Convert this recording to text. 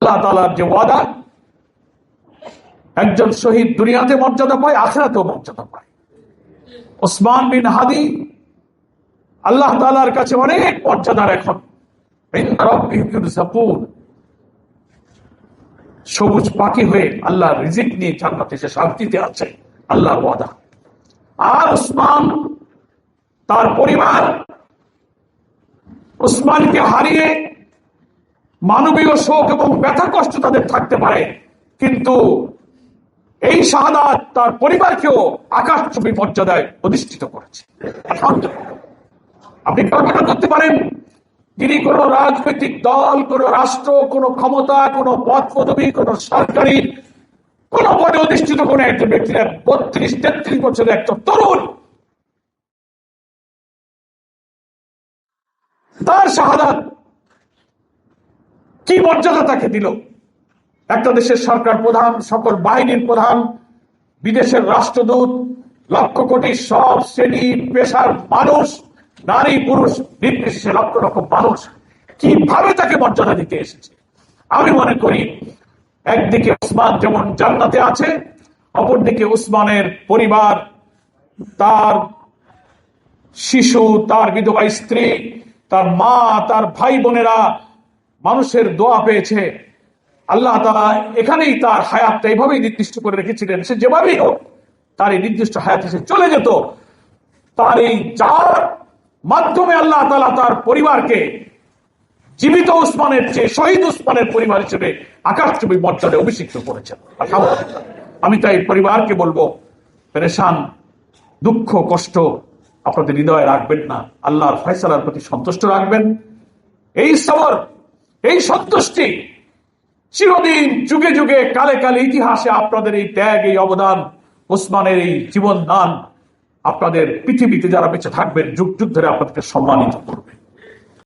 আল্লাহ তাআলার যে ওয়াদা, একজন শহীদ দুনিয়াতে মর্যাদা পায়, আখিরাতেও মর্যাদা পায়। ওসমান বিন হাদি আল্লাহ তাআলার কাছে অনেক মর্যাদার, এখন সবুজ পাখি হয়ে আল্লাহ রিজিক নিয়ে জান্নাতে সে শান্তিতে আছে, আল্লাহর ওয়াদা। আর ওসমান, তার পরিবার ওসমানকে হারিয়ে মানবীয় শোক এবং ব্যথা কষ্ট তাদের থাকতে পারে, কিন্তু এই শাহাদাত তার পরিবারকেও আকাশচুম্বী মর্যাদায় অধিষ্ঠিত করেছে। আপনি কল্পনা করতে পারেন, তিনি কোন রাজনৈতিক দল, কোন রাষ্ট্র, কোন ক্ষমতা, কোন পদ পদবী, কোন সরকারি কোন পদে অধিষ্ঠিত কোন একজন ব্যক্তির 32-33 বছরের একটা তরুণ, তার শাহাদাত কি মর্যাদা তাকে দিল। একটা দেশের সরকার প্রধান, সকল বাহিনীর প্রধান, বিদেশের রাষ্ট্রদূত, লক্ষ কোটি সব শ্রেণী পেশার মানুষ, নারী পুরুষ নির্বিশেষে লক্ষ লক্ষ মানুষ কিভাবে তাকে মর্যাদা দিতে এসেছে। আমি মনে করি একদিকে ওসমান যেমন জান্নাতে আছে, অপরদিকে ওসমানের পরিবার, তার শিশু, তার বিধবা স্ত্রী, তার মা, তার ভাই বোনেরা মানুষের দোয়া পেয়েছে। আল্লাহ তাআলা এখানেই তার হায়াতটা এইভাবেই নির্দিষ্ট করে রেখেছিলেন, সে যেভাবেই হোক তার এই নির্দিষ্ট হায়াতে সে চলে যেত। তার এই যার মাধ্যমে আল্লাহ তাআলা তার পরিবারকে জীবিত উসমানের চেয়ে শহীদ উসমানের পরিবার হিসেবে আকাশচুম্বী মর্যাদায় অভিষিক্ত করেছেন। আমি তাই পরিবারকে বলবো, পেরেশান, দুঃখ কষ্ট আপনাদের হৃদয়ে রাখবেন না, আল্লাহর ফয়সালার প্রতি সন্তুষ্ট রাখবেন। এই সবর, এই সন্তুষ্টি চিরদিন, যুগে যুগে, কালে কালে ইতিহাসে আপনাদের এই ত্যাগ, এই অবদান, ওসমানের এই জীবন দান আপনাদের পৃথিবীতে যারা বেঁচে থাকবেন যুগ যুগ ধরে আপনাদেরকে সম্মানিত করবে।